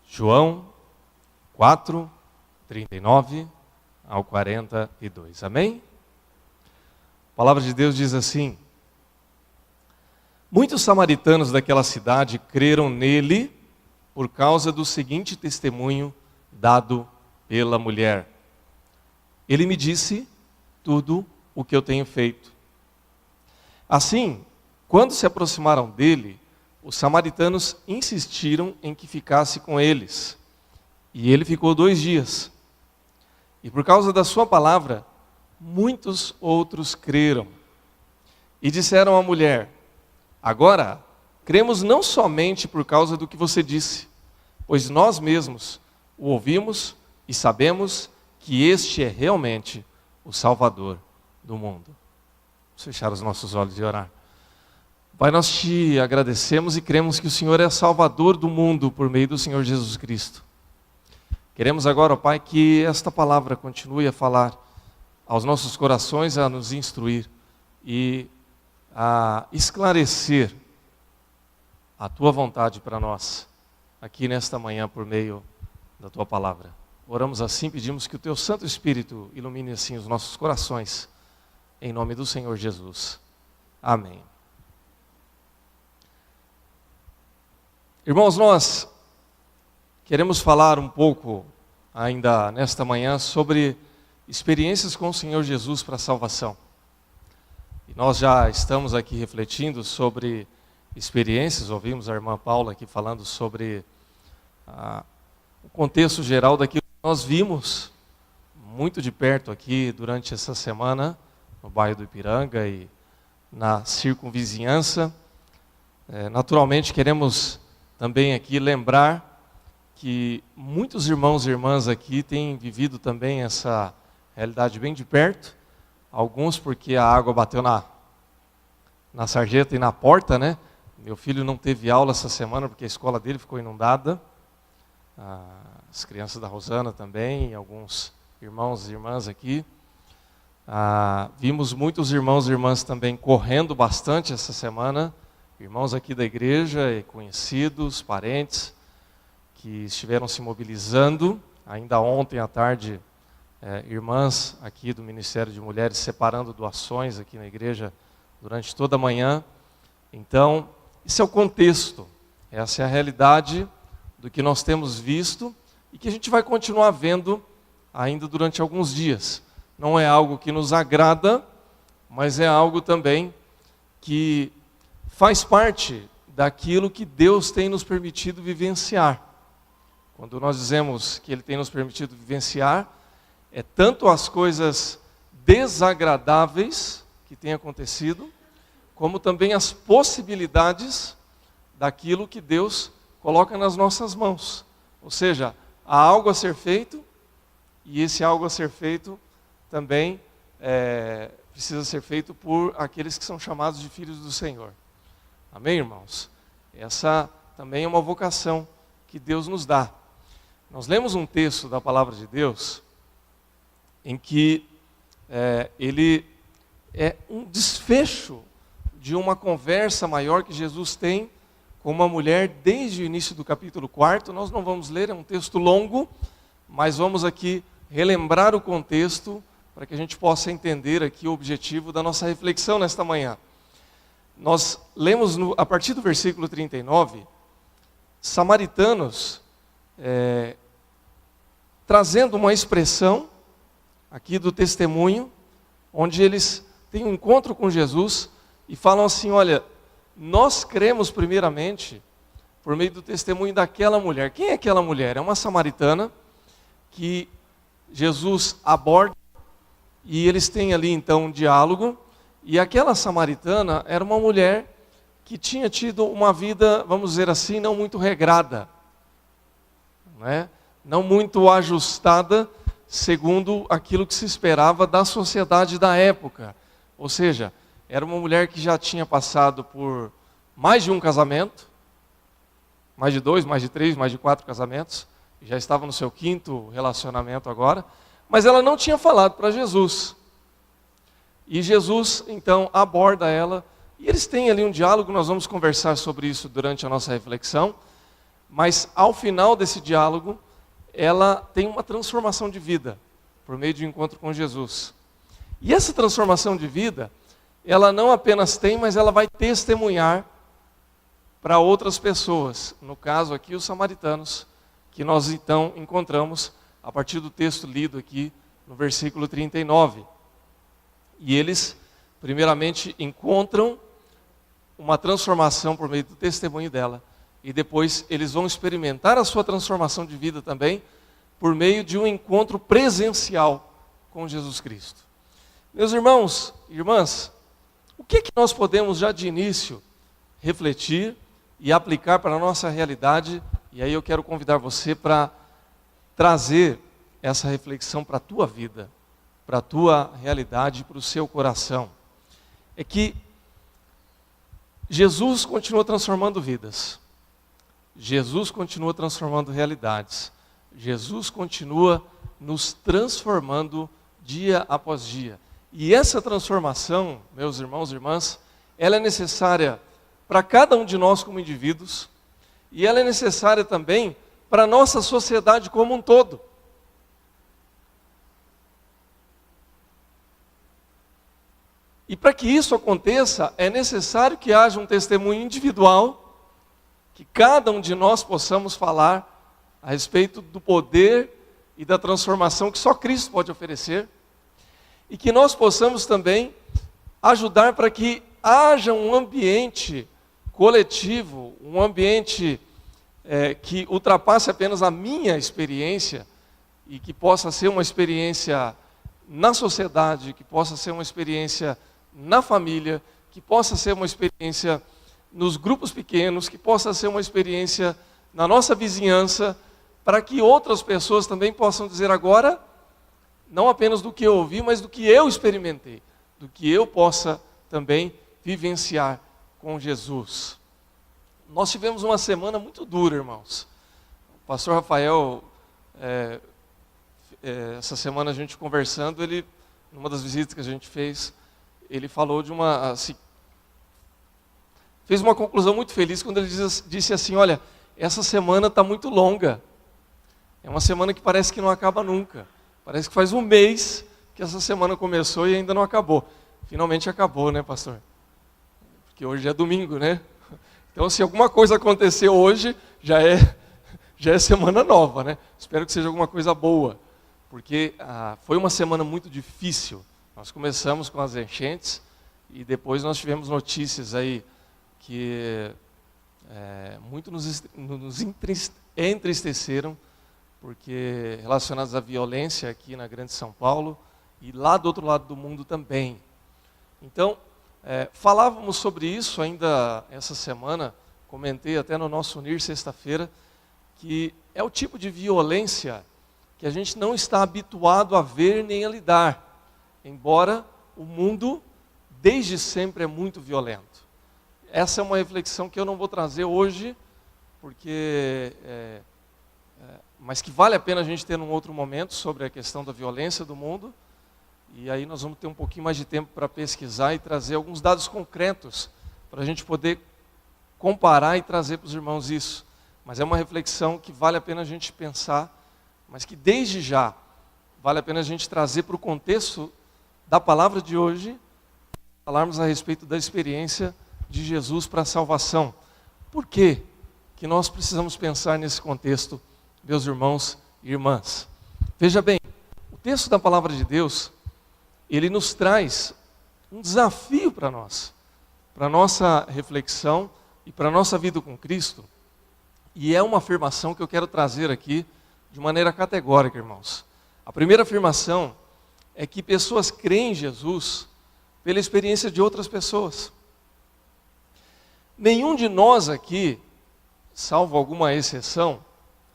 João 4, 39 ao 42. Amém? A palavra de Deus diz assim: muitos samaritanos daquela cidade creram nele por causa do seguinte testemunho dado pela mulher. Ele me disse tudo o que eu tenho feito. Assim, quando se aproximaram dele, os samaritanos insistiram em que ficasse com eles. E ele ficou 2 dias. E por causa da sua palavra, muitos outros creram. E disseram à mulher: agora, cremos não somente por causa do que você disse, pois nós mesmos o ouvimos e sabemos que este é realmente o Salvador do mundo. Vamos fechar os nossos olhos e orar. Pai, nós te agradecemos e cremos que o Senhor é Salvador do mundo por meio do Senhor Jesus Cristo. Queremos agora, ó Pai, que esta palavra continue a falar aos nossos corações, a nos instruir e a esclarecer a Tua vontade para nós, aqui nesta manhã, por meio da Tua palavra. Oramos assim, pedimos que o Teu Santo Espírito ilumine assim os nossos corações, em nome do Senhor Jesus. Amém. Irmãos, nós queremos falar um pouco, ainda nesta manhã, sobre experiências com o Senhor Jesus para a salvação. E nós já estamos aqui refletindo sobre experiências, ouvimos a irmã Paula aqui falando sobre o contexto geral daquilo que nós vimos muito de perto aqui durante essa semana, no bairro do Ipiranga e na circunvizinhança. Naturalmente queremos também aqui lembrar que muitos irmãos e irmãs aqui têm vivido também essa realidade bem de perto. Alguns porque a água bateu na sarjeta e na porta, né? Meu filho não teve aula essa semana porque a escola dele ficou inundada. As crianças da Rosana também, alguns irmãos e irmãs aqui. Vimos muitos irmãos e irmãs também correndo bastante essa semana. Irmãos aqui da igreja e conhecidos, parentes, que estiveram se mobilizando. Ainda ontem à tarde, irmãs aqui do Ministério de Mulheres separando doações aqui na igreja durante toda a manhã. Então, esse é o contexto, essa é a realidade do que nós temos visto e que a gente vai continuar vendo ainda durante alguns dias. Não é algo que nos agrada, mas é algo também que faz parte daquilo que Deus tem nos permitido vivenciar. Quando nós dizemos que Ele tem nos permitido vivenciar, é tanto as coisas desagradáveis que têm acontecido, como também as possibilidades daquilo que Deus coloca nas nossas mãos. Ou seja, há algo a ser feito, e esse algo a ser feito também precisa ser feito por aqueles que são chamados de filhos do Senhor. Amém, irmãos? Essa também é uma vocação que Deus nos dá. Nós lemos um texto da palavra de Deus em que ele é um desfecho de uma conversa maior que Jesus tem com uma mulher desde o início do capítulo 4. Nós não vamos ler, é um texto longo, mas vamos aqui relembrar o contexto para que a gente possa entender aqui o objetivo da nossa reflexão nesta manhã. Nós lemos a partir do versículo 39, samaritanos trazendo uma expressão aqui do testemunho, onde eles têm um encontro com Jesus e falam assim: olha, nós cremos primeiramente por meio do testemunho daquela mulher. Quem é aquela mulher? É uma samaritana que Jesus aborda e eles têm ali então um diálogo. E aquela samaritana era uma mulher que tinha tido uma vida, vamos dizer assim, não muito regrada, não muito ajustada segundo aquilo que se esperava da sociedade da época. Ou seja, era uma mulher que já tinha passado por mais de um casamento, mais de 2, mais de 3, mais de 4 casamentos, já estava no seu 5º relacionamento agora, mas ela não tinha falado para Jesus. E Jesus, então, aborda ela, e eles têm ali um diálogo, nós vamos conversar sobre isso durante a nossa reflexão, mas ao final desse diálogo, ela tem uma transformação de vida, por meio de um encontro com Jesus. E essa transformação de vida, ela não apenas tem, mas ela vai testemunhar para outras pessoas. No caso aqui, os samaritanos, que nós então encontramos a partir do texto lido aqui no versículo 39. E eles, primeiramente, encontram uma transformação por meio do testemunho dela. E depois eles vão experimentar a sua transformação de vida também por meio de um encontro presencial com Jesus Cristo. Meus irmãos e irmãs, o que nós podemos já de início refletir e aplicar para a nossa realidade? E aí eu quero convidar você para trazer essa reflexão para a tua vida, para a tua realidade, para o seu coração. É que Jesus continua transformando vidas. Jesus continua transformando realidades. Jesus continua nos transformando dia após dia. E essa transformação, meus irmãos e irmãs, ela é necessária para cada um de nós como indivíduos, e ela é necessária também para a nossa sociedade como um todo. E para que isso aconteça, é necessário que haja um testemunho individual, que cada um de nós possamos falar a respeito do poder e da transformação que só Cristo pode oferecer, e que nós possamos também ajudar para que haja um ambiente coletivo, um ambiente que ultrapasse apenas a minha experiência, e que possa ser uma experiência na sociedade, que possa ser uma experiência na família, que possa ser uma experiência nos grupos pequenos, que possa ser uma experiência na nossa vizinhança, para que outras pessoas também possam dizer agora, não apenas do que eu ouvi, mas do que eu experimentei, do que eu possa também vivenciar com Jesus. Nós tivemos uma semana muito dura, irmãos. O pastor Rafael, essa semana a gente conversando, ele, numa das visitas que a gente fez, ele falou de fez uma conclusão muito feliz quando ele disse assim, olha, essa semana está muito longa. É uma semana que parece que não acaba nunca. Parece que faz um mês que essa semana começou e ainda não acabou. Finalmente acabou, né, pastor? Porque hoje é domingo, né? Então, se alguma coisa aconteceu hoje, já é semana nova, né? Espero que seja alguma coisa boa. Porque foi uma semana muito difícil. Nós começamos com as enchentes e depois nós tivemos notícias aí que muito nos entristeceram, porque relacionadas à violência aqui na Grande São Paulo e lá do outro lado do mundo também. Então, falávamos sobre isso ainda essa semana, comentei até no nosso Unir sexta-feira, que é o tipo de violência que a gente não está habituado a ver nem a lidar, embora o mundo desde sempre é muito violento. Essa é uma reflexão que eu não vou trazer hoje, porque mas que vale a pena a gente ter num outro momento sobre a questão da violência do mundo, e aí nós vamos ter um pouquinho mais de tempo para pesquisar e trazer alguns dados concretos, para a gente poder comparar e trazer para os irmãos isso. Mas é uma reflexão que vale a pena a gente pensar, mas que desde já vale a pena a gente trazer para o contexto da palavra de hoje, falarmos a respeito da experiência de Jesus para a salvação. Por quê que nós precisamos pensar nesse contexto, meus irmãos e irmãs? Veja bem, o texto da palavra de Deus, ele nos traz um desafio para nós, para a nossa reflexão e para a nossa vida com Cristo. E é uma afirmação que eu quero trazer aqui de maneira categórica, irmãos. A primeira afirmação é que pessoas creem em Jesus pela experiência de outras pessoas. Nenhum de nós aqui, salvo alguma exceção,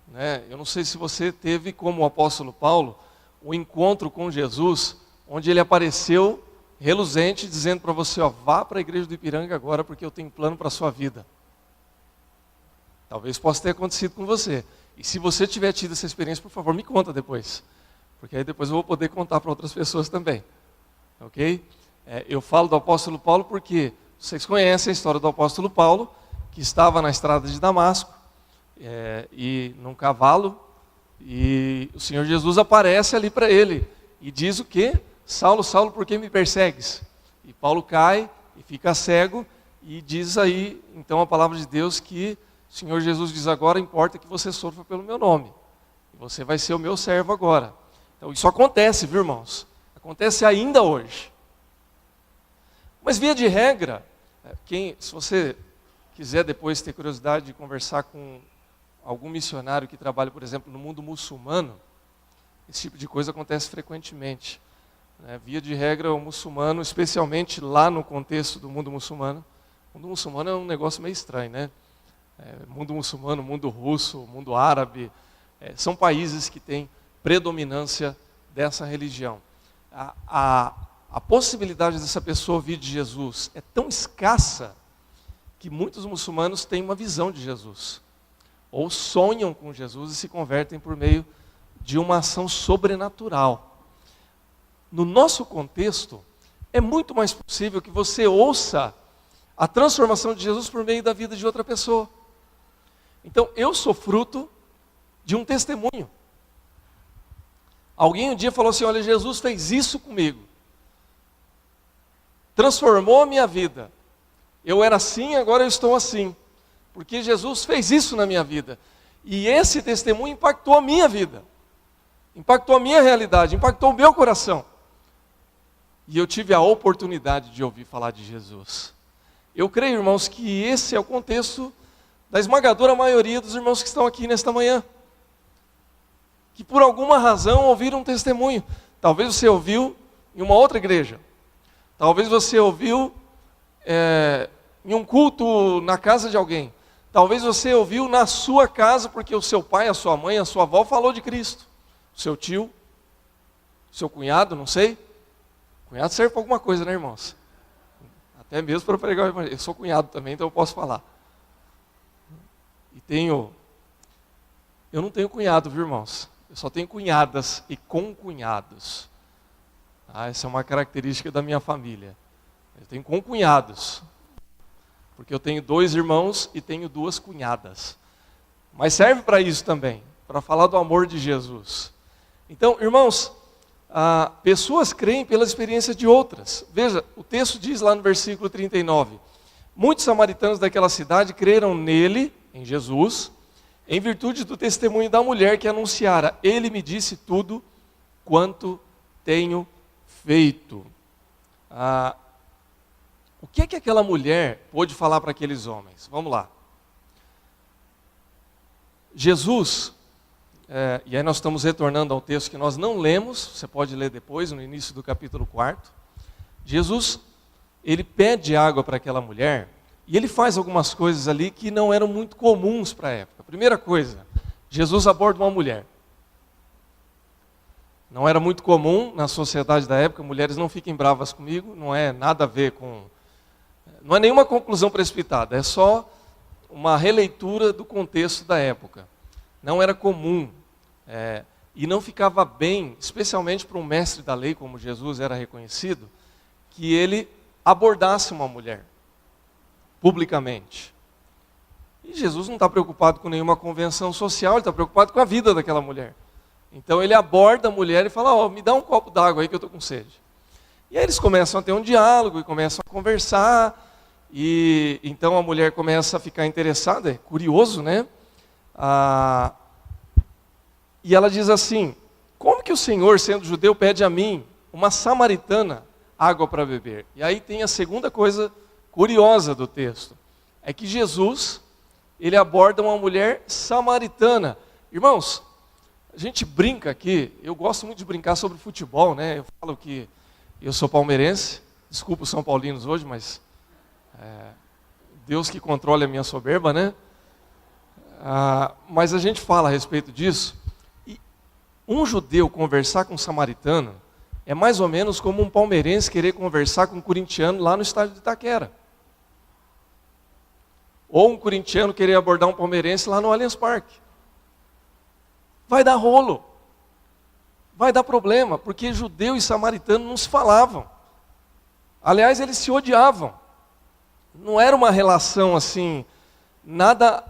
né, eu não sei se você teve, como o apóstolo Paulo, um encontro com Jesus, onde ele apareceu reluzente, dizendo para você, vá para a igreja do Ipiranga agora, porque eu tenho plano para a sua vida. Talvez possa ter acontecido com você. E se você tiver tido essa experiência, por favor, me conta depois. porque aí depois eu vou poder contar para outras pessoas também. Ok? Eu falo do apóstolo Paulo porque vocês conhecem a história do apóstolo Paulo, que estava na estrada de Damasco, e num cavalo, e o Senhor Jesus aparece ali para ele, e diz o quê? Saulo, Saulo, por que me persegues? E Paulo cai e fica cego, e diz aí, então, a palavra de Deus que o Senhor Jesus diz agora, importa que você sofra pelo meu nome, e você vai ser o meu servo agora. Então isso acontece, viu, irmãos? Acontece ainda hoje. Mas via de regra, se você quiser depois ter curiosidade de conversar com algum missionário que trabalha, por exemplo, no mundo muçulmano, esse tipo de coisa acontece frequentemente. Via de regra, o muçulmano, especialmente lá no contexto do mundo muçulmano é um negócio meio estranho, né? Mundo muçulmano, mundo russo, mundo árabe, são países que têm predominância dessa religião. A possibilidade dessa pessoa ouvir de Jesus é tão escassa que muitos muçulmanos têm uma visão de Jesus, ou sonham com Jesus e se convertem por meio de uma ação sobrenatural. No nosso contexto, é muito mais possível que você ouça a transformação de Jesus por meio da vida de outra pessoa. Então, eu sou fruto de um testemunho. Alguém um dia falou assim, olha, Jesus fez isso comigo. Transformou a minha vida. Eu era assim, agora eu estou assim. Porque Jesus fez isso na minha vida. E esse testemunho impactou a minha vida. Impactou a minha realidade, impactou o meu coração. E eu tive a oportunidade de ouvir falar de Jesus. Eu creio, irmãos, que esse é o contexto da esmagadora maioria dos irmãos que estão aqui nesta manhã. Que por alguma razão ouviram um testemunho. Talvez você ouviu em uma outra igreja. Talvez você ouviu em um culto na casa de alguém. Talvez você ouviu na sua casa porque o seu pai, a sua mãe, a sua avó falou de Cristo. O seu tio, o seu cunhado, não sei. Cunhado serve para alguma coisa, né, irmãos? Até mesmo para pregar o evangelho. Eu sou cunhado também, então eu posso falar. Eu não tenho cunhado, viu, irmãos? Eu só tenho cunhadas e concunhados. Essa é uma característica da minha família. Eu tenho concunhados. Porque eu tenho 2 irmãos e tenho 2 cunhadas. Mas serve para isso também, para falar do amor de Jesus. Então, irmãos, pessoas creem pela experiência de outras. Veja, o texto diz lá no versículo 39. Muitos samaritanos daquela cidade creram nele, em Jesus, em virtude do testemunho da mulher que anunciara, ele me disse tudo quanto tenho feito. O que é que aquela mulher pôde falar para aqueles homens? Vamos lá. Jesus, e aí nós estamos retornando ao texto que nós não lemos, você pode ler depois, no início do capítulo 4. Jesus, ele pede água para aquela mulher, e ele faz algumas coisas ali que não eram muito comuns para a época. Primeira coisa, Jesus aborda uma mulher. Não era muito comum na sociedade da época, mulheres não fiquem bravas comigo, não é nada a ver com... Não é nenhuma conclusão precipitada, é só uma releitura do contexto da época. Não era comum, e não ficava bem, especialmente para um mestre da lei, como Jesus era reconhecido, que ele abordasse uma mulher, publicamente. E Jesus não está preocupado com nenhuma convenção social, ele está preocupado com a vida daquela mulher. Então ele aborda a mulher e fala, me dá um copo d'água aí que eu estou com sede. E aí eles começam a ter um diálogo e começam a conversar, e então a mulher começa a ficar interessada, é curioso, né? E ela diz assim, como que o Senhor, sendo judeu, pede a mim, uma samaritana, água para beber? E aí tem a segunda coisa curiosa do texto, é que Jesus, ele aborda uma mulher samaritana. Irmãos, a gente brinca aqui, eu gosto muito de brincar sobre futebol, né? Eu falo que eu sou palmeirense, desculpa os São Paulinos hoje, mas Deus que controle a minha soberba, né? Mas a gente fala a respeito disso, e um judeu conversar com um samaritano é mais ou menos como um palmeirense querer conversar com um corintiano lá no estádio de Itaquera. Ou um corintiano querer abordar um palmeirense lá no Allianz Parque. Vai dar rolo. vai dar problema, porque judeu e samaritano não se falavam. Aliás, eles se odiavam. Não era uma relação assim, nada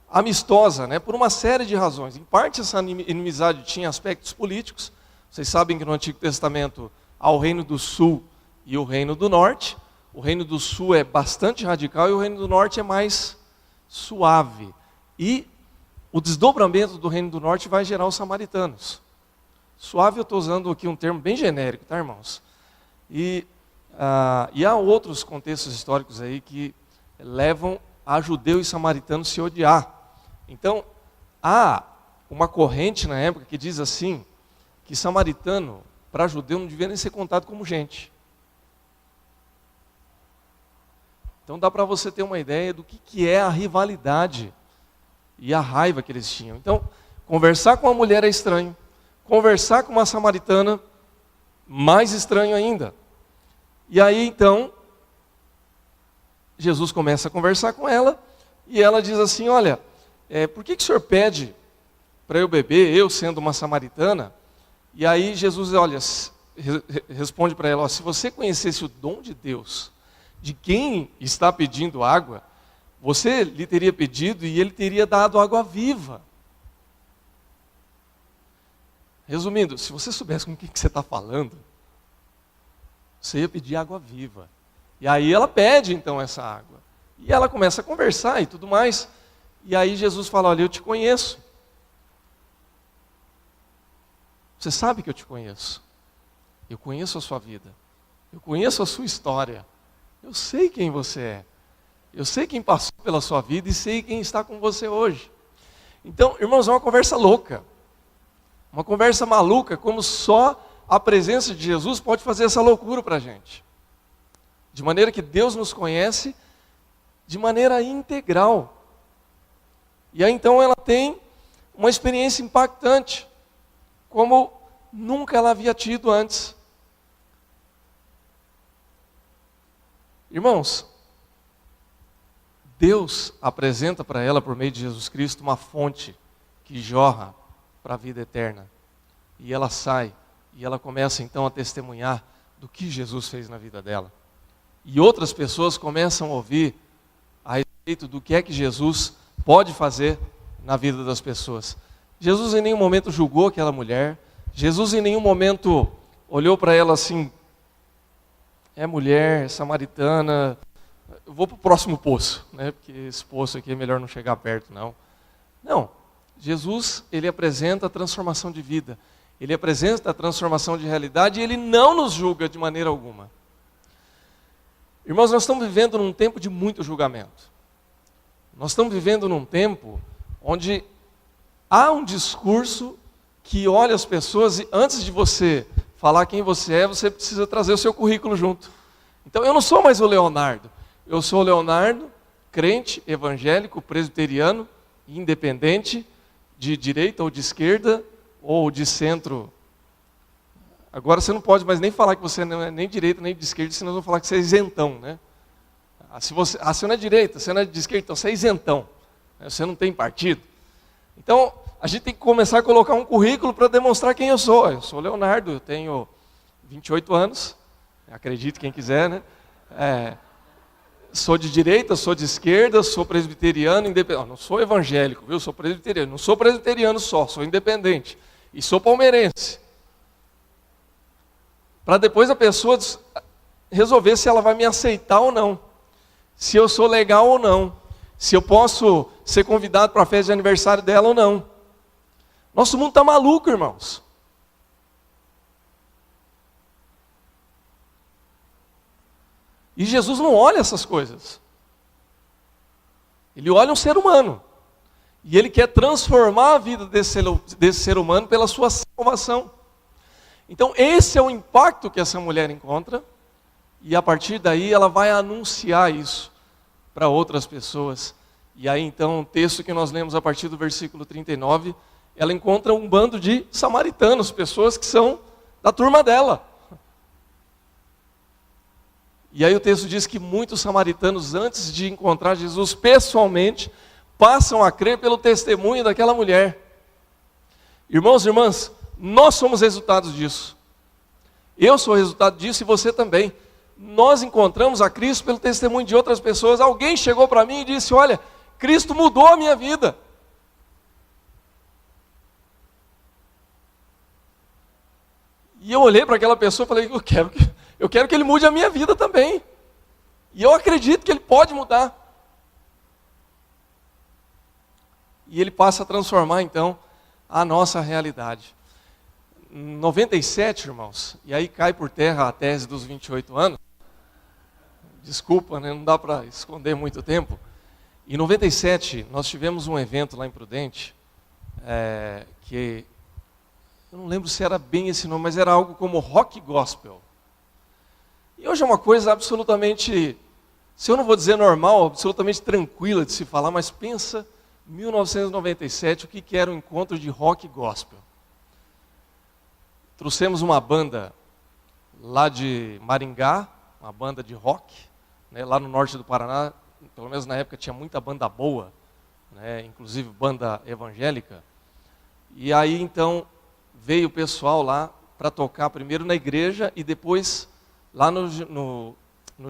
amistosa, né? Por uma série de razões. Em parte, essa inimizade tinha aspectos políticos. Vocês sabem que no Antigo Testamento há o Reino do Sul e o Reino do Norte. O Reino do Sul é bastante radical e o Reino do Norte é mais suave. E o desdobramento do Reino do Norte vai gerar os samaritanos. Suave, eu estou usando aqui um termo bem genérico, tá, irmãos? E há outros contextos históricos aí que levam a judeu e samaritano se odiar. Então, há uma corrente na época que diz assim, que samaritano, para judeu, não devia nem ser contado como gente. Então dá para você ter uma ideia do que é a rivalidade e a raiva que eles tinham. Então, conversar com uma mulher é estranho. Conversar com uma samaritana, mais estranho ainda. E aí então, Jesus começa a conversar com ela, e ela diz assim, olha, por que o senhor pede para eu beber, eu sendo uma samaritana? E aí Jesus, olha, responde para ela, se você conhecesse o dom de Deus, de quem está pedindo água, você lhe teria pedido e ele teria dado água viva. Resumindo, se você soubesse com o que você está falando, você ia pedir água viva. E aí ela pede então essa água. E ela começa a conversar e tudo mais. E aí Jesus fala, olha, eu te conheço. Você sabe que eu te conheço. Eu conheço a sua vida. Eu conheço a sua história. Eu sei quem você é. Eu sei quem passou pela sua vida e sei quem está com você hoje. Então, irmãos, é uma conversa louca. Uma conversa maluca, como só a presença de Jesus pode fazer essa loucura para a gente. De maneira que Deus nos conhece de maneira integral. E aí então ela tem uma experiência impactante, como nunca ela havia tido antes. Irmãos, Deus apresenta para ela, por meio de Jesus Cristo, uma fonte que jorra para a vida eterna. E ela sai, e ela começa então a testemunhar do que Jesus fez na vida dela. E outras pessoas começam a ouvir a respeito do que é que Jesus pode fazer na vida das pessoas. Jesus em nenhum momento julgou aquela mulher. Jesus em nenhum momento olhou para ela assim, é mulher, samaritana, eu vou para o próximo poço, né? Porque esse poço aqui é melhor não chegar perto, não. Não, Jesus, ele apresenta a transformação de vida, ele apresenta a transformação de realidade e ele não nos julga de maneira alguma. Irmãos, nós estamos vivendo num tempo de muito julgamento. Nós estamos vivendo num tempo onde há um discurso que olha as pessoas e antes de você falar quem você é, você precisa trazer o seu currículo junto. Então eu não sou mais o Leonardo. Eu sou o Leonardo, crente, evangélico, presbiteriano, independente, de direita ou de esquerda, ou de centro. Agora você não pode mais nem falar que você não é nem de direita nem de esquerda, senão vão falar que você é isentão, né? Se você não é de direita, você não é de esquerda, então você é isentão. Você não tem partido. Então, a gente tem que começar a colocar um currículo para demonstrar quem eu sou. Eu sou o Leonardo, eu tenho 28 anos, acredite quem quiser, né? Sou de direita, sou de esquerda, sou presbiteriano, independente. Não sou evangélico, viu? Sou presbiteriano. Não sou presbiteriano só, sou independente. E sou palmeirense. Para depois a pessoa resolver se ela vai me aceitar ou não. Se eu sou legal ou não. Se eu posso ser convidado para a festa de aniversário dela ou não. Nosso mundo está maluco, irmãos. E Jesus não olha essas coisas. Ele olha um ser humano. E ele quer transformar a vida desse ser humano pela sua salvação. Então esse é o impacto que essa mulher encontra. E a partir daí ela vai anunciar isso para outras pessoas. E aí então o texto que nós lemos a partir do versículo 39, ela encontra um bando de samaritanos, pessoas que são da turma dela. E aí o texto diz que muitos samaritanos, antes de encontrar Jesus pessoalmente, passam a crer pelo testemunho daquela mulher. Irmãos e irmãs, nós somos resultados disso. Eu sou resultado disso e você também. Nós encontramos a Cristo pelo testemunho de outras pessoas. Alguém chegou para mim e disse, olha, Cristo mudou a minha vida. E eu olhei para aquela pessoa e falei, eu quero que ele mude a minha vida também. E eu acredito que ele pode mudar. E ele passa a transformar, então, a nossa realidade. Em 97, irmãos, e aí cai por terra a tese dos 28 anos. Desculpa, né? Não dá para esconder muito tempo. Em 97, nós tivemos um evento lá em Prudente, que eu não lembro se era bem esse nome, mas era algo como rock gospel. E hoje é uma coisa absolutamente, se eu não vou dizer normal, absolutamente tranquila de se falar, mas pensa, 1997, o que era um encontro de rock gospel. Trouxemos uma banda lá de Maringá, uma banda de rock, né, lá no norte do Paraná, pelo menos na época tinha muita banda boa, né, inclusive banda evangélica. E aí então veio o pessoal lá para tocar primeiro na igreja e depois lá no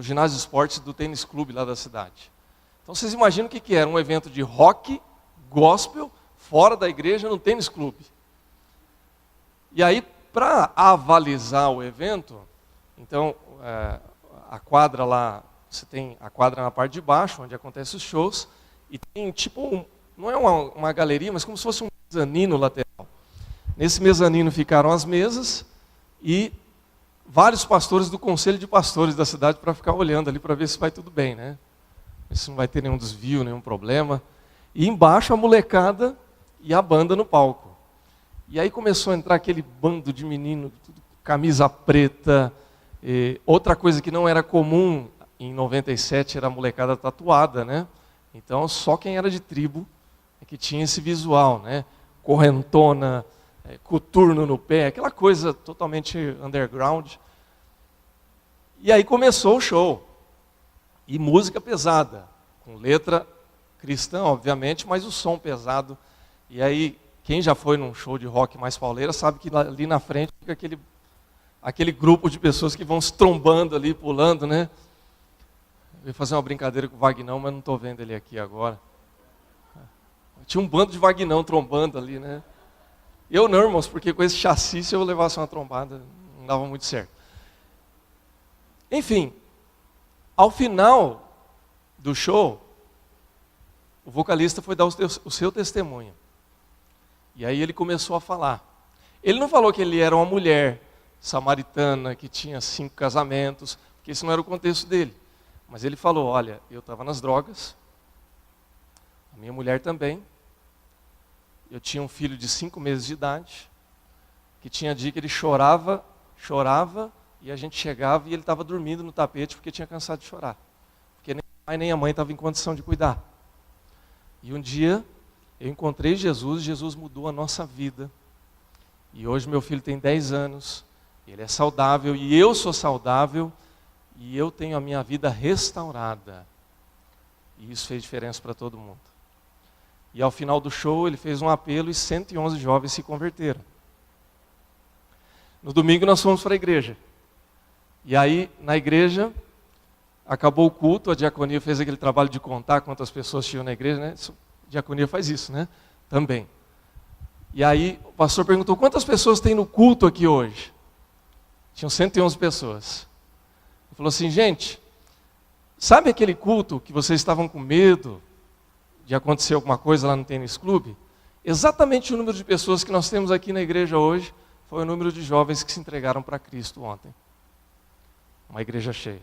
ginásio de esportes do tênis clube lá da cidade. Então vocês imaginam o que era um evento de rock, gospel, fora da igreja, no tênis clube. E aí, para avalizar o evento, então a quadra lá, você tem a quadra na parte de baixo, onde acontecem os shows, e tem tipo, não é uma galeria, mas como se fosse um mezanino lateral. Nesse mezanino ficaram as mesas e vários pastores do conselho de pastores da cidade para ficar olhando ali para ver se vai tudo bem, né? Se não vai ter nenhum desvio, nenhum problema. E embaixo a molecada e a banda no palco. E aí começou a entrar aquele bando de menino, tudo, camisa preta. Outra coisa que não era comum em 97 era a molecada tatuada, né? Então só quem era de tribo é que tinha esse visual, né? Correntona, coturno no pé, aquela coisa totalmente underground. E aí começou o show. E música pesada, com letra cristã, obviamente, mas o som pesado. E aí, quem já foi num show de rock mais pauleira sabe que ali na frente fica aquele grupo de pessoas que vão se trombando ali, pulando, né? Eu ia fazer uma brincadeira com o Vagnão, mas não estou vendo ele aqui agora. Tinha um bando de Vagnão trombando ali, né? Eu não, irmãos, porque com esse chassi, se eu levasse uma trombada, não dava muito certo. Enfim, ao final do show, o vocalista foi dar o seu testemunho. E aí ele começou a falar. Ele não falou que ele era uma mulher samaritana, que tinha 5 casamentos, porque esse não era o contexto dele. Mas ele falou, olha, eu estava nas drogas, a minha mulher também, eu tinha um filho de 5 meses de idade, que tinha dia que ele chorava, e a gente chegava e ele estava dormindo no tapete porque tinha cansado de chorar. Porque nem o pai nem a mãe estavam em condição de cuidar. E um dia eu encontrei Jesus, Jesus mudou a nossa vida. E hoje meu filho tem 10 anos, ele é saudável e eu sou saudável, e eu tenho a minha vida restaurada. E isso fez diferença para todo mundo. E ao final do show ele fez um apelo e 111 jovens se converteram. No domingo nós fomos para a igreja. E aí na igreja, acabou o culto, a diaconia fez aquele trabalho de contar quantas pessoas tinham na igreja, né? A diaconia faz isso, né? Também. E aí o pastor perguntou, quantas pessoas tem no culto aqui hoje? Tinham 111 pessoas. Ele falou assim, gente, sabe aquele culto que vocês estavam com medo de acontecer alguma coisa lá no tênis clube? Exatamente o número de pessoas que nós temos aqui na igreja hoje foi o número de jovens que se entregaram para Cristo ontem. Uma igreja cheia.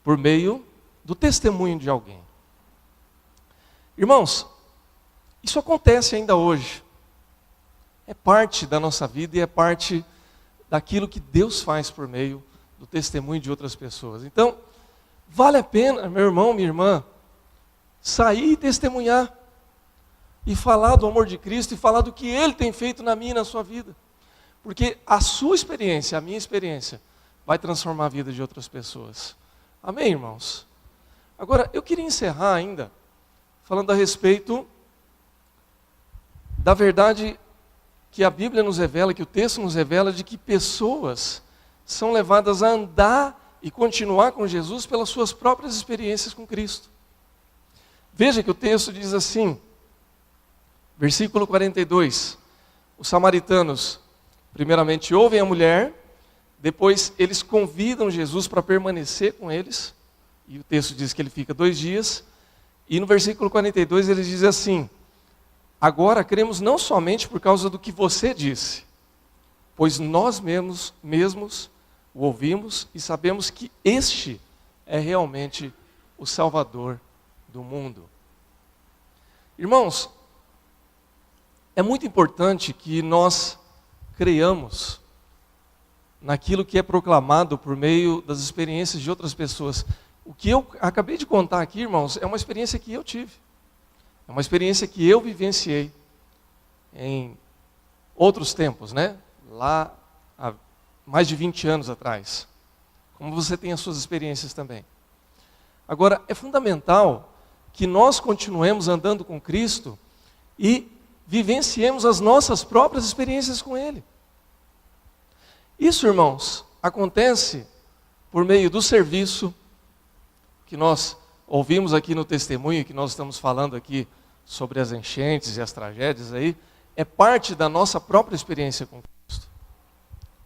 Por meio do testemunho de alguém. Irmãos, isso acontece ainda hoje. É parte da nossa vida e é parte daquilo que Deus faz por meio do testemunho de outras pessoas. Então, vale a pena, meu irmão, minha irmã, sair e testemunhar. E falar do amor de Cristo e falar do que Ele tem feito na minha e na sua vida. Porque a sua experiência, a minha experiência, vai transformar a vida de outras pessoas. Amém, irmãos? Agora, eu queria encerrar ainda falando a respeito da verdade que a Bíblia nos revela, que o texto nos revela, de que pessoas são levadas a andar e continuar com Jesus pelas suas próprias experiências com Cristo. Veja que o texto diz assim, versículo 42, os samaritanos primeiramente ouvem a mulher, depois eles convidam Jesus para permanecer com eles, e o texto diz que ele fica 2 dias, e no versículo 42 ele diz assim: agora cremos não somente por causa do que você disse, pois nós mesmos o ouvimos e sabemos que este é realmente o Salvador do mundo. Irmãos, é muito importante que nós creiamos naquilo que é proclamado por meio das experiências de outras pessoas. O que eu acabei de contar aqui, irmãos, é uma experiência que eu tive. É uma experiência que eu vivenciei em outros tempos, né? Lá há mais de 20 anos atrás. Como você tem as suas experiências também. Agora, é fundamental que nós continuemos andando com Cristo e vivenciemos as nossas próprias experiências com Ele. Isso, irmãos, acontece por meio do serviço que nós ouvimos aqui no testemunho, que nós estamos falando aqui sobre as enchentes e as tragédias aí, é parte da nossa própria experiência com Cristo.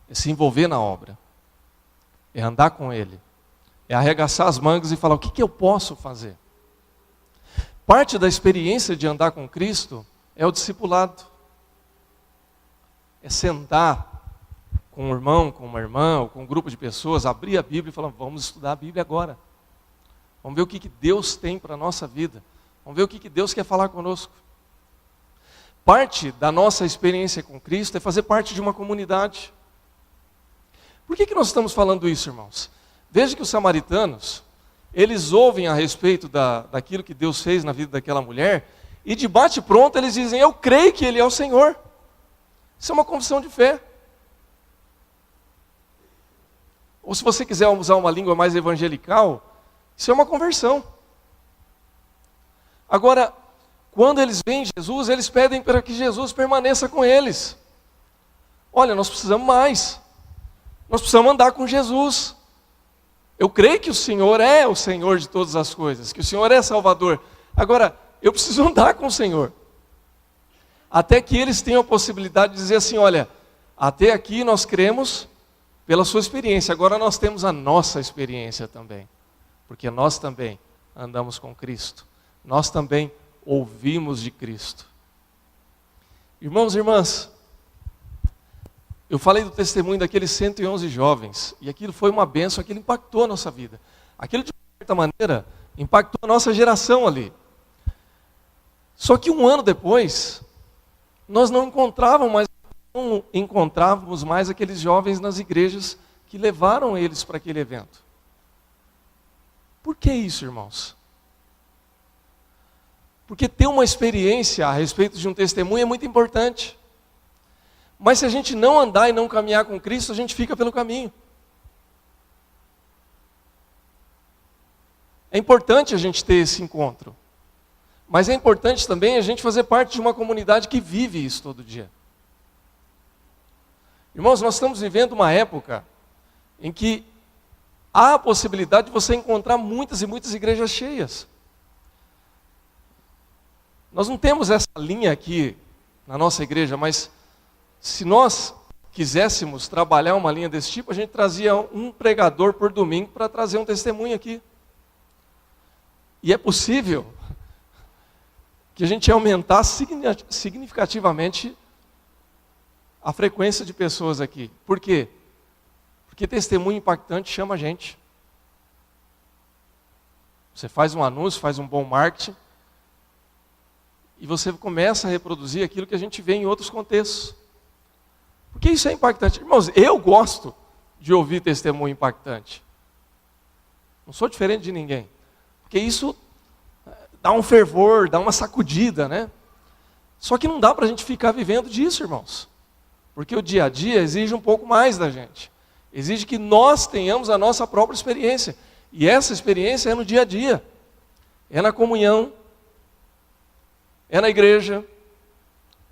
É se envolver na obra, é andar com Ele, é arregaçar as mangas e falar: o que eu posso fazer? Parte da experiência de andar com Cristo é o discipulado. É sentar com um irmão, com uma irmã, ou com um grupo de pessoas, abrir a Bíblia e falar: vamos estudar a Bíblia agora. Vamos ver o que Deus tem para a nossa vida. Vamos ver o que Deus quer falar conosco. Parte da nossa experiência com Cristo é fazer parte de uma comunidade. Por que nós estamos falando isso, irmãos? Veja que os samaritanos, eles ouvem a respeito daquilo que Deus fez na vida daquela mulher, e de bate pronto eles dizem: eu creio que Ele é o Senhor. Isso é uma confissão de fé. Ou se você quiser usar uma língua mais evangelical, isso é uma conversão. Agora, quando eles veem Jesus, eles pedem para que Jesus permaneça com eles. Olha, nós precisamos mais. Nós precisamos andar com Jesus. Eu creio que o Senhor é o Senhor de todas as coisas, que o Senhor é Salvador. Agora, eu preciso andar com o Senhor. Até que eles tenham a possibilidade de dizer assim: olha, até aqui nós cremos pela sua experiência, agora nós temos a nossa experiência também. Porque nós também andamos com Cristo. Nós também ouvimos de Cristo. Irmãos e irmãs, eu falei do testemunho daqueles 111 jovens, e aquilo foi uma bênção, aquilo impactou a nossa vida. Aquilo, de certa maneira, impactou a nossa geração ali. Só que 1 ano depois, nós não encontrávamos mais aqueles jovens nas igrejas que levaram eles para aquele evento. Por que isso, irmãos? Porque ter uma experiência a respeito de um testemunho é muito importante. Mas se a gente não andar e não caminhar com Cristo, a gente fica pelo caminho. É importante a gente ter esse encontro. Mas é importante também a gente fazer parte de uma comunidade que vive isso todo dia. Irmãos, nós estamos vivendo uma época em que há a possibilidade de você encontrar muitas e muitas igrejas cheias. Nós não temos essa linha aqui na nossa igreja, mas se nós quiséssemos trabalhar uma linha desse tipo, a gente trazia um pregador por domingo para trazer um testemunho aqui. E é possível que a gente aumentasse significativamente a frequência de pessoas aqui. Por quê? Porque testemunho impactante chama a gente. Você faz um anúncio, faz um bom marketing, e você começa a reproduzir aquilo que a gente vê em outros contextos. Porque isso é impactante. Irmãos, eu gosto de ouvir testemunho impactante. Não sou diferente de ninguém. Porque isso dá um fervor, dá uma sacudida, né? Só que não dá para a gente ficar vivendo disso, irmãos. Porque o dia a dia exige um pouco mais da gente. Exige que nós tenhamos a nossa própria experiência. E essa experiência é no dia a dia. É na comunhão. É na igreja.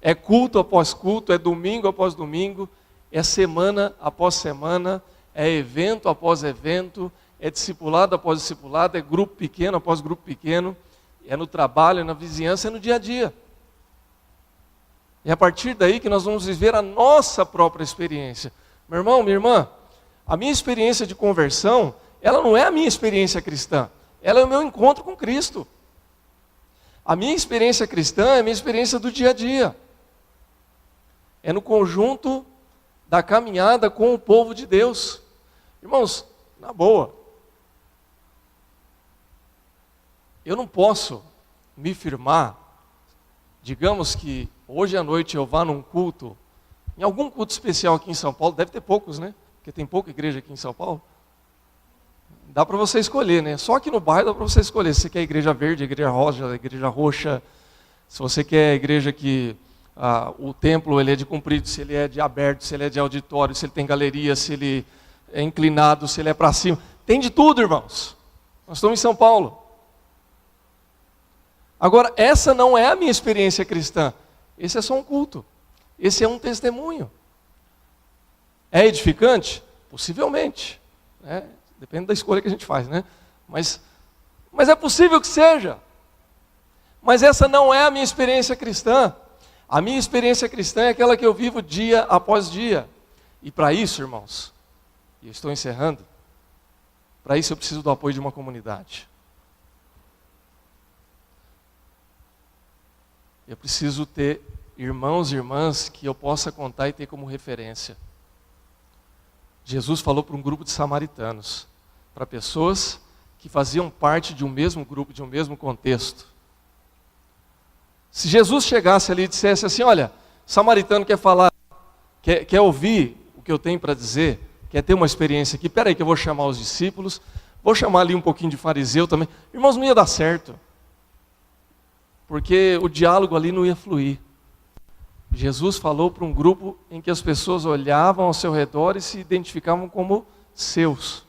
É culto após culto, é domingo após domingo, é semana após semana, é evento após evento, é discipulado após discipulado, é grupo pequeno após grupo pequeno, é no trabalho, é na vizinhança, é no dia a dia. É a partir daí que nós vamos viver a nossa própria experiência. Meu irmão, minha irmã, a minha experiência de conversão, ela não é a minha experiência cristã, ela é o meu encontro com Cristo. A minha experiência cristã é a minha experiência do dia a dia. É no conjunto da caminhada com o povo de Deus. Irmãos, na boa, eu não posso me firmar, digamos que hoje à noite eu vá num culto, em algum culto especial aqui em São Paulo, deve ter poucos, né? Porque tem pouca igreja aqui em São Paulo. Dá para você escolher, né? Só aqui no bairro dá para você escolher. Se você quer igreja verde, igreja rosa, igreja roxa. Se você quer igreja que o templo ele é de comprido, se ele é de aberto, se ele é de auditório, se ele tem galeria, se ele é inclinado, se ele é para cima. Tem de tudo, irmãos. Nós estamos em São Paulo. Agora, essa não é a minha experiência cristã. Esse é só um culto. Esse é um testemunho. É edificante? Possivelmente. Né? Depende da escolha que a gente faz, né? Mas é possível que seja. Mas essa não é a minha experiência cristã. A minha experiência cristã é aquela que eu vivo dia após dia. E para isso, irmãos, e eu estou encerrando, para isso eu preciso do apoio de uma comunidade. Eu preciso ter irmãos e irmãs que eu possa contar e ter como referência. Jesus falou para um grupo de samaritanos, para pessoas que faziam parte de um mesmo grupo, de um mesmo contexto. Se Jesus chegasse ali e dissesse assim, olha, samaritano quer falar, quer ouvir o que eu tenho para dizer, quer ter uma experiência aqui, espera aí que eu vou chamar os discípulos, vou chamar ali um pouquinho de fariseu também. Irmãos, não ia dar certo, porque o diálogo ali não ia fluir. Jesus falou para um grupo em que as pessoas olhavam ao seu redor e se identificavam como seus.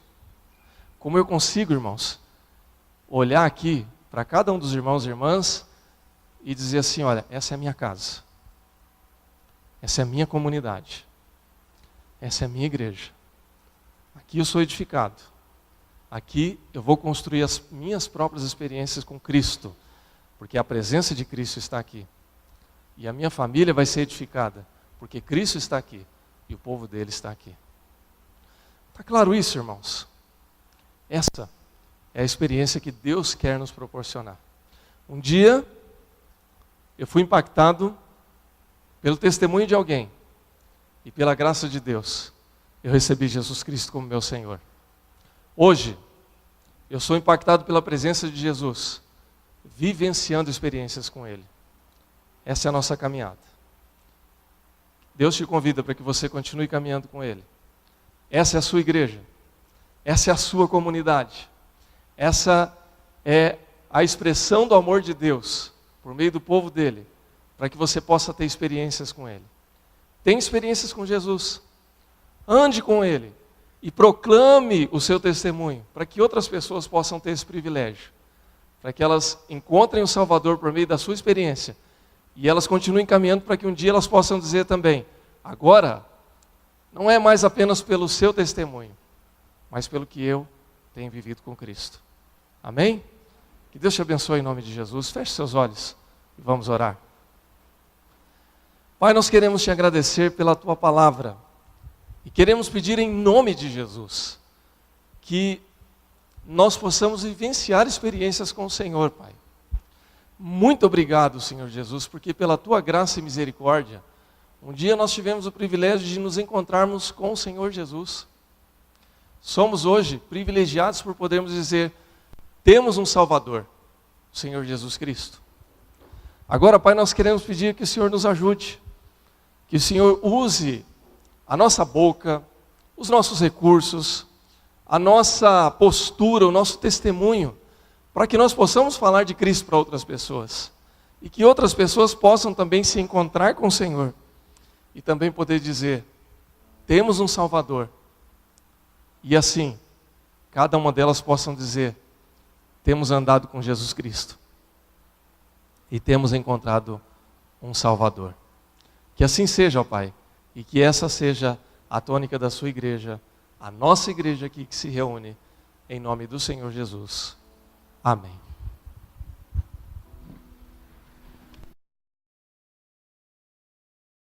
Como eu consigo, irmãos, olhar aqui para cada um dos irmãos e irmãs e dizer assim, olha, essa é a minha casa. Essa é a minha comunidade. Essa é a minha igreja. Aqui eu sou edificado. Aqui eu vou construir as minhas próprias experiências com Cristo, porque a presença de Cristo está aqui. E a minha família vai ser edificada, porque Cristo está aqui e o povo dele está aqui. Está claro isso, irmãos? Essa é a experiência que Deus quer nos proporcionar. Um dia, eu fui impactado pelo testemunho de alguém e pela graça de Deus, eu recebi Jesus Cristo como meu Senhor. Hoje, eu sou impactado pela presença de Jesus, vivenciando experiências com Ele. Essa é a nossa caminhada. Deus te convida para que você continue caminhando com Ele. Essa é a sua igreja. Essa é a sua comunidade. Essa é a expressão do amor de Deus por meio do povo dele, para que você possa ter experiências com Ele. Tenha experiências com Jesus. Ande com Ele e proclame o seu testemunho, para que outras pessoas possam ter esse privilégio, para que elas encontrem o Salvador por meio da sua experiência e elas continuem caminhando para que um dia elas possam dizer também, agora, não é mais apenas pelo seu testemunho, mas pelo que eu tenho vivido com Cristo. Amém? Que Deus te abençoe em nome de Jesus. Feche seus olhos e vamos orar. Pai, nós queremos te agradecer pela tua palavra e queremos pedir em nome de Jesus que nós possamos vivenciar experiências com o Senhor, Pai. Muito obrigado, Senhor Jesus, porque pela tua graça e misericórdia, um dia nós tivemos o privilégio de nos encontrarmos com o Senhor Jesus. Somos hoje privilegiados por podermos dizer, temos um Salvador, o Senhor Jesus Cristo. Agora, Pai, nós queremos pedir que o Senhor nos ajude, que o Senhor use a nossa boca, os nossos recursos, a nossa postura, o nosso testemunho, para que nós possamos falar de Cristo para outras pessoas. E que outras pessoas possam também se encontrar com o Senhor. E também poder dizer, temos um Salvador. E assim, cada uma delas possam dizer, temos andado com Jesus Cristo. E temos encontrado um Salvador. Que assim seja, ó Pai, e que essa seja a tônica da sua igreja, a nossa igreja aqui que se reúne, em nome do Senhor Jesus. Amém.